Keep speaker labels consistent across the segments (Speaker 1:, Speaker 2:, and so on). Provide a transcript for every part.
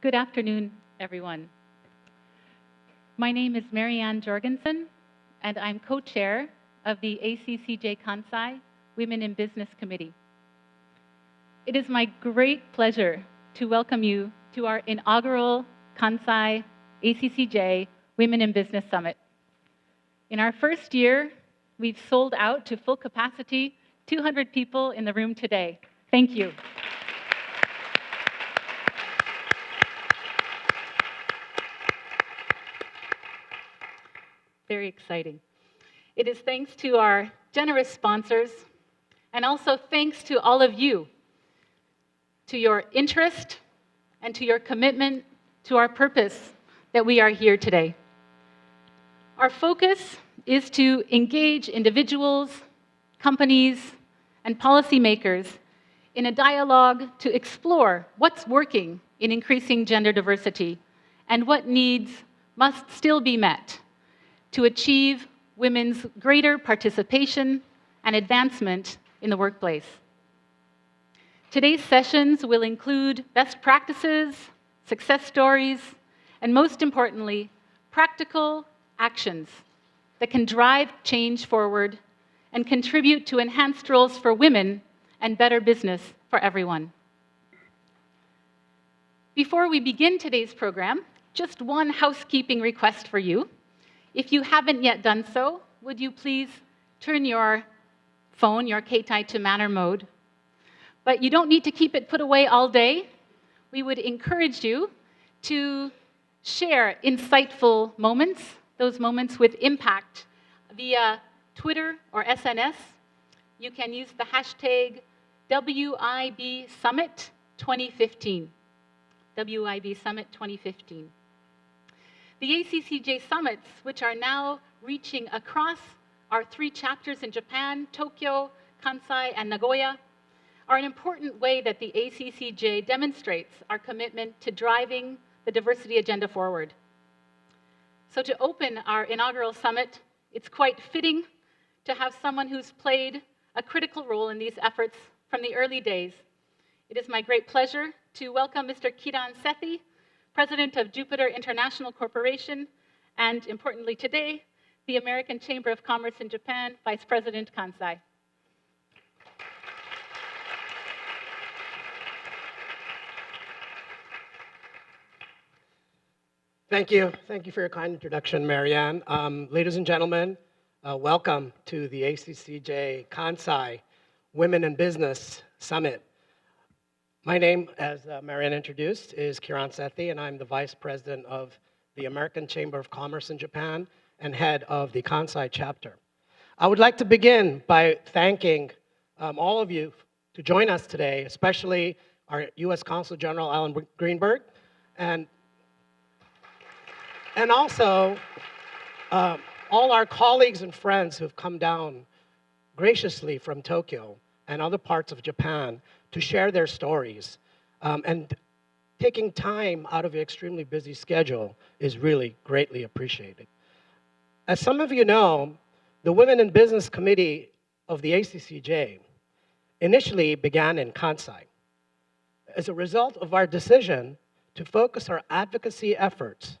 Speaker 1: Good afternoon, everyone. My name is Marianne Jorgensen, and I'm co-chair of the ACCJ Kansai Women in Business Committee. It is my great pleasure to welcome you to our inaugural Kansai ACCJ Women in Business Summit. In our first year, we've sold out to full capacity, 200 people in the room today. Thank you. Very exciting. It is thanks to our generous sponsors, and also thanks to all of you, to your interest and to your commitment to our purpose that we are here today. Our focus is to engage individuals, companies, and policymakers in a dialogue to explore what's working in increasing gender diversity and what needs must still be met to achieve women's greater participation and advancement in the workplace. Today's sessions will include best practices, success stories, and most importantly, practical actions that can drive change forward and contribute to enhanced roles for women and better business for everyone. Before we begin today's program, just one housekeeping request for you. If you haven't yet done so, would you please turn your phone, your Keitai, to manner mode? But you don't need to keep it put away all day. We would encourage you to share insightful moments, those moments with impact, via Twitter or SNS. You can use the hashtag WIB Summit 2015. WIB Summit 2015. The ACCJ summits, which are now reaching across our 3 chapters in Japan, Tokyo, Kansai, and Nagoya, are an important way that the ACCJ demonstrates our commitment to driving the diversity agenda forward. So to open our inaugural summit, it's quite fitting to have someone who's played a critical role in these efforts from the early days. It is my great pleasure to welcome Mr. Kiran Sethi, President of Jupiter International Corporation, and importantly today, the American Chamber of Commerce in Japan, Vice President Kansai.
Speaker 2: Thank you. Thank you for your kind introduction, Marianne. Ladies and gentlemen, welcome to the ACCJ Kansai Women in Business Summit. My name, as Marianne introduced, is Kiran Sethi, and I'm the Vice President of the American Chamber of Commerce in Japan and head of the Kansai chapter. I would like to begin by thanking all of you to join us today, especially our U.S. Consul General Alan Greenberg, and also all our colleagues and friends who've come down graciously from Tokyo and other parts of Japan to share their stories. And taking time out of your extremely busy schedule is really greatly appreciated. As some of you know, the Women in Business Committee of the ACCJ initially began in Kansai as a result of our decision to focus our advocacy efforts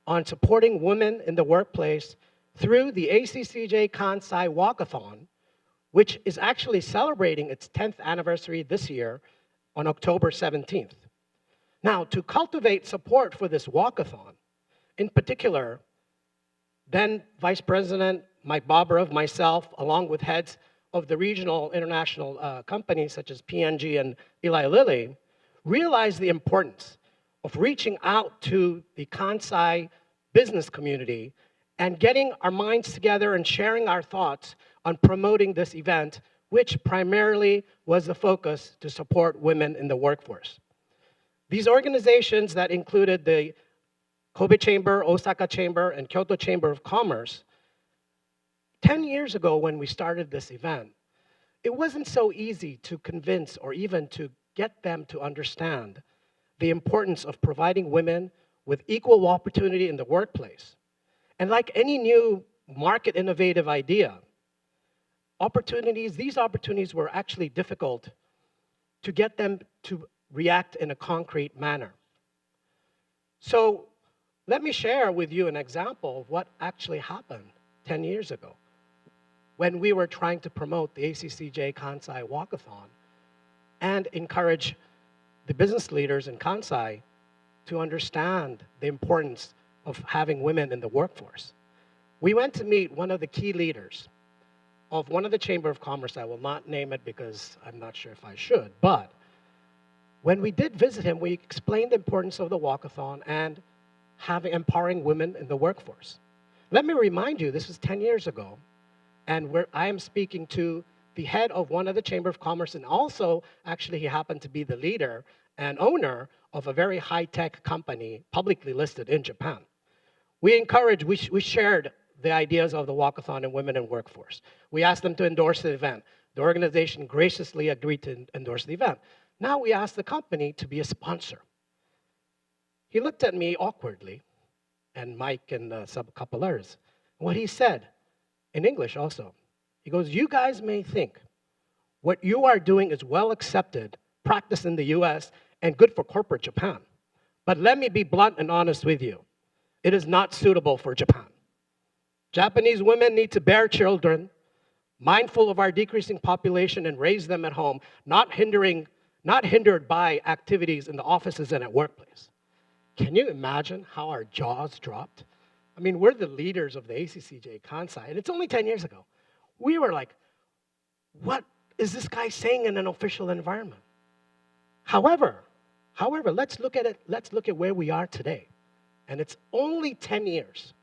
Speaker 2: on supporting women in the workplace through the ACCJ Kansai Walkathon, which is actually celebrating its 10th anniversary this year on October 17th. Now, to cultivate support for this walkathon, in particular, then Vice President Mike Bobrov, myself, along with heads of the regional international companies such as P&G and Eli Lilly, realized the importance of reaching out to the Kansai business community and getting our minds together and sharing our thoughts on promoting this event, which primarily was the focus to support women in the workforce. These organizations that included the Kobe Chamber, Osaka Chamber, and Kyoto Chamber of Commerce, 10 years ago when we started this event, it wasn't so easy to convince or even to get them to understand the importance of providing women with equal opportunity in the workplace. And like any new market innovative idea, these opportunities were actually difficult to get them to react in a concrete manner. So let me share with you an example of what actually happened 10 years ago when we were trying to promote the ACCJ Kansai Walkathon and encourage the business leaders in Kansai to understand the importance of having women in the workforce. We went to meet one of the key leaders of one of the Chamber of Commerce. I will not name it because I'm not sure if I should, but when we did visit him, we explained the importance of the walkathon and empowering women in the workforce. Let me remind you, this was 10 years ago, and I am speaking to the head of one of the Chamber of Commerce, and also, actually, he happened to be the leader and owner of a very high-tech company publicly listed in Japan. We shared the ideas of the walkathon and women in workforce. We asked them to endorse the event. The organization graciously agreed to endorse the event. Now we asked the company to be a sponsor. He looked at me awkwardly, and Mike and a couple others. What he said, in English also, he goes, "You guys may think what you are doing is well accepted practice in the US and good for corporate Japan. But let me be blunt and honest with you. It is not suitable for Japan. Japanese women need to bear children, mindful of our decreasing population, and raise them at home, not hindered by activities in the offices and at workplace." Can you imagine how our jaws dropped? I mean, we're the leaders of the ACCJ Kansai, and it's only 10 years ago. We were like, what is this guy saying in an official environment? However, let's look at it. Let's look at where we are today. And it's only 10 years.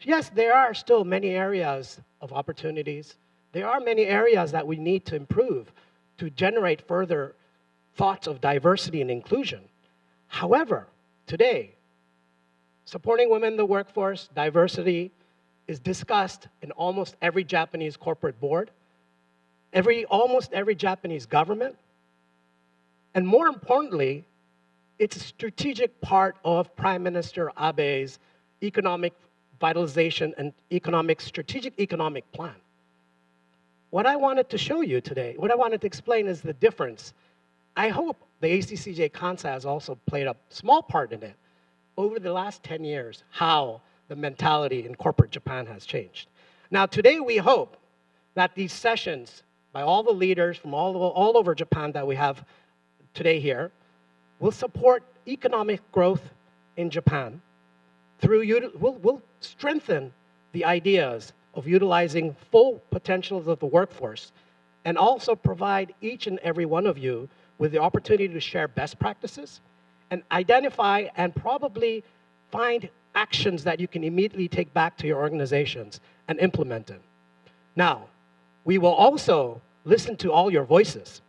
Speaker 2: Yes, there are still many areas of opportunities. There are many areas that we need to improve to generate further thoughts of diversity and inclusion. However, today, supporting women in the workforce, diversity is discussed in almost every Japanese corporate board, almost every Japanese government, and more importantly, it's a strategic part of Prime Minister Abe's economic vitalization and strategic economic plan. What I wanted to show you today, what I wanted to explain is the difference. I hope the ACCJ Kansai has also played a small part in it over the last 10 years, how the mentality in corporate Japan has changed. Now, today we hope that these sessions by all the leaders from all over Japan that we have today here will support economic growth in Japan. We'll strengthen the ideas of utilizing full potentials of the workforce and also provide each and every one of you with the opportunity to share best practices and identify and probably find actions that you can immediately take back to your organizations and implement them. Now, we will also listen to all your voices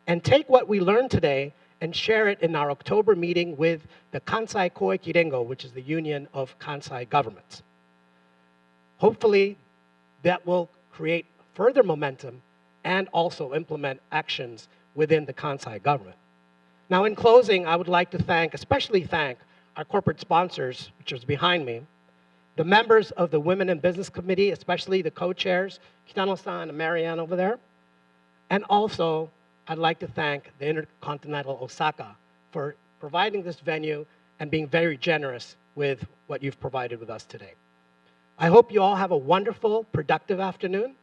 Speaker 2: and take what we learned today and share it in our October meeting with the Kansai Koeki Rengo, which is the Union of Kansai Governments. Hopefully, that will create further momentum and also implement actions within the Kansai government. Now, in closing, I would like to especially thank our corporate sponsors, which is behind me, the members of the Women in Business Committee, especially the co-chairs, Kitano-san and Marianne over there, and also I'd like to thank the Intercontinental Osaka for providing this venue and being very generous with what you've provided with us today. I hope you all have a wonderful, productive afternoon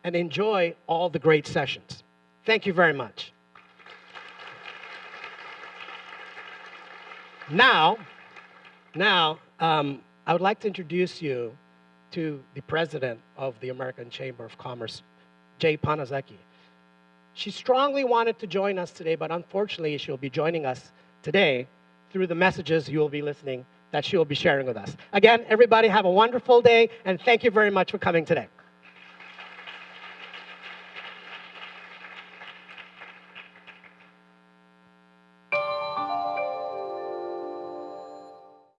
Speaker 2: and enjoy all the great sessions. Thank you very much. Now, I would like to introduce you to the president of the American Chamber of Commerce, Jay Panazaki. She strongly wanted to join us today, but unfortunately, she'll be joining us today through the messages you will be listening that she will be sharing with us. Again, everybody have a wonderful day, and thank you very much for coming today.